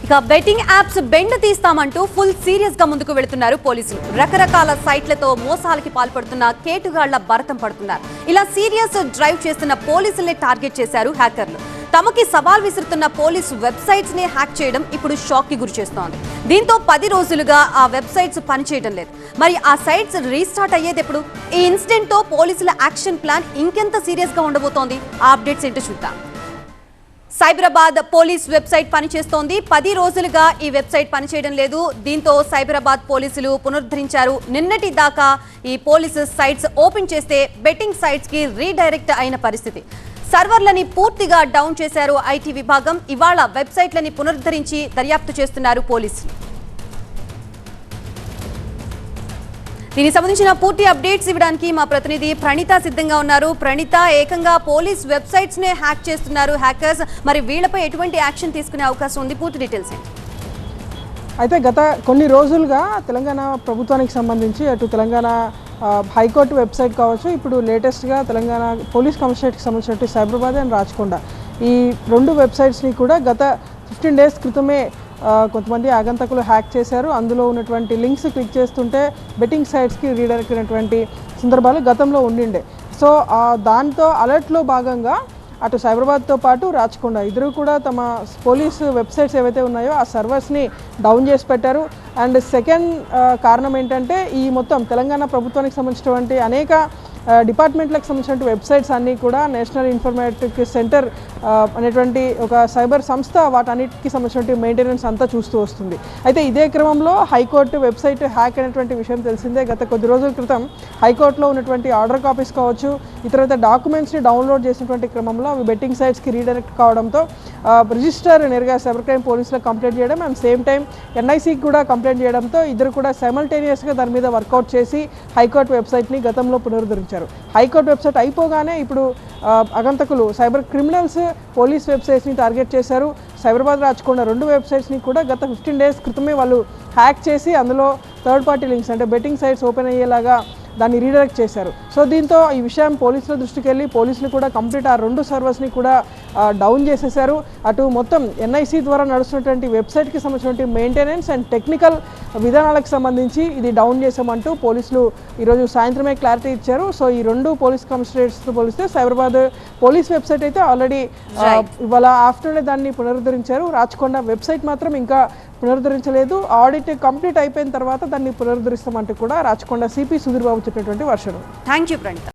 ఇక betting apps బెండ్ తీస్తామంటూ ఫుల్ సీరియస్ గా ముందుకు వెళుతున్నారు పోలీసులు. రకరకాల సైట్లతో మోసాలకి పాల్పడుతున్న కేటుగాళ్ల భరతం పడుతున్నారు. ఇలా సీరియస్ డ్రైవ్ చేస్తున్న పోలీసుల్ని టార్గెట్ చేశారు హ్యాకర్లు. తమకి సవాల్ విసురుతున్న పోలీసు వెబ్సైట్స్ ని హ్యాక్ చేయడం ఇప్పుడు షాక్ కి గురి చేస్తోంది. దీంతో 10 రోజులుగా ఆ వెబ్సైట్స్ పనిచేయడం లేదు. మరి ఆ సైట్స్ రీస్టార్ట్ అయ్యేది ఎప్పుడు? ఈ ఇన్సిడెంట్ తో పోలీసుల యాక్షన్ ప్లాన్ ఇంకెంత సీరియస్ గా ఉండబోతోంది? ఆ అప్డేట్స్ ఏంటో చూద్దాం. సైబరాబాద్ పోలీస్ వెబ్సైట్ పనిచేస్తోంది. 10 రోజులుగా ఈ వెబ్సైట్ పనిచేయడం లేదు. దీంతో సైబరాబాద్ పోలీసులు పునరుద్ధరించారు. నిన్నటి దాకా ఈ పోలీసు సైట్స్ ఓపెన్ చేస్తే బెట్టింగ్ సైట్స్ కి రీడైరెక్ట్ అయిన పరిస్థితి. సర్వర్లని పూర్తిగా డౌన్ చేశారు ఐటీ విభాగం. ఇవాళ వెబ్సైట్లని పునరుద్ధరించి దర్యాప్తు చేస్తున్నారు పోలీసులు. దీనికి సంబంధించిన పూర్తి అప్డేట్స్ ఇవ్వడానికి మా ప్రతినిధి ప్రణీత సిద్ధంగా ఉన్నారు. ప్రణీత, ఏకంగా పోలీస్ వెబ్సైట్స్ నే హ్యాక్ చేస్తున్నారు హ్యాకర్స్. మరి వీళ్ళపై ఎటువంటి యాక్షన్ తీసుకునే అవకాశం ఉంది? పూర్తి డీటెయిల్స్ ఏంటి? అయితే గత కొన్ని రోజులుగా తెలంగాణ ప్రభుత్వానికి సంబంధించి అటు తెలంగాణ హైకోర్టు వెబ్సైట్ కావచ్చు, ఇప్పుడు లేటెస్ట్గా తెలంగాణ పోలీస్ కమిషనరేట్కి సంబంధించినట్టు సైబరాబాద్ అండ్ రాచకొండ, ఈ 2 వెబ్సైట్స్ని కూడా గత 15 డేస్ క్రితమే కొంతమంది ఆగంతకులు హ్యాక్ చేశారు. అందులో ఉన్నటువంటి లింక్స్ క్లిక్ చేస్తుంటే బెట్టింగ్ సైట్స్కి రీడైరెక్ట్ అయినటువంటి సందర్భాలు గతంలో ఉండిండే. సో దాంతో అలర్ట్లో భాగంగా అటు సైబరాబాద్తో పాటు రాచకొండ ఇద్దరు కూడా తమ పోలీసు వెబ్సైట్స్ ఏవైతే ఉన్నాయో ఆ సర్వర్స్ని డౌన్ చేసి పెట్టారు. అండ్ సెకండ్ కారణం ఏంటంటే ఈ మొత్తం తెలంగాణ ప్రభుత్వానికి సంబంధించినటువంటి అనేక డిపార్ట్మెంట్లకు సంబంధించిన వెబ్సైట్స్ అన్నీ కూడా నేషనల్ ఇన్ఫర్మేటిక్ సెంటర్ అనేటువంటి ఒక సైబర్ సంస్థ వాటన్నిటికి సంబంధించిన మెయింటెనెన్స్ అంతా చూస్తూ వస్తుంది. అయితే ఇదే క్రమంలో హైకోర్టు వెబ్సైట్ హ్యాక్ అయినటువంటి విషయం తెలిసిందే. గత కొద్ది రోజుల క్రితం హైకోర్టులో ఉన్నటువంటి ఆర్డర్ కాపీస్ కావచ్చు, ఇతర డాక్యుమెంట్స్ని డౌన్లోడ్ చేసినటువంటి క్రమంలో అవి బెట్టింగ్ సైట్స్కి రీడైరెక్ట్ కావడంతో రిజిస్టర్ నేరుగా సైబర్ క్రైమ్ పోలీసులకు కంప్లైంట్ చేయడం అండ్ సేమ్ టైం ఎన్ఐసికి కూడా కంప్లైంట్ చేయడంతో ఇద్దరు కూడా సైమల్టేనియస్గా దాని మీద వర్కౌట్ చేసి హైకోర్టు వెబ్సైట్ని గతంలో పునరుద్ధరించారు. హైకోర్టు వెబ్సైట్ అయిపోగానే ఇప్పుడు అగంతకులు సైబర్ క్రిమినల్స్ పోలీస్ వెబ్సైట్స్ని టార్గెట్ చేశారు. సైబరాబాద్ రాచకొండ 2 వెబ్సైట్స్ని కూడా గత 15 డేస్ క్రితమే వాళ్ళు హ్యాక్ చేసి అందులో థర్డ్ పార్టీ లింక్స్ అంటే బెట్టింగ్ సైట్స్ ఓపెన్ అయ్యేలాగా దాన్ని రీడైరెక్ట్ చేశారు. సో దీంతో ఈ విషయం పోలీసుల దృష్టికి వెళ్ళి పోలీసులు కూడా కంప్లీట్ ఆ 2 సర్వర్స్ని కూడా డౌన్ చేసేశారు. అటు మొత్తం ఎన్ఐసి ద్వారా నడుస్తున్నటువంటి వెబ్సైట్కి సంబంధించినటువంటి మెయింటెనెన్స్ అండ్ టెక్నికల్ విధానాలకు సంబంధించి ఇది డౌన్ చేసామంటూ పోలీసులు ఈరోజు సాయంత్రమే క్లారిటీ ఇచ్చారు. సో ఈ 2 పోలీస్ కమిషనరేట్స్తో పోలిస్తే సైబరాబాద్ పోలీస్ వెబ్సైట్ అయితే ఆల్రెడీ ఇవాళ ఆఫ్టర్నూనే దాన్ని పునరుద్ధరించారు. రాచకొండ వెబ్సైట్ మాత్రం ఇంకా పునరుద్ధరించలేదు. ఆడిట్ కంప్లీట్ అయిపోయిన తర్వాత దాన్ని పునరుద్ధరిస్తామంటూ కూడా రాచకొండ సిపి సుధీర్ బాబు చెప్పినటువంటి వర్షం. Thank you Praneetha.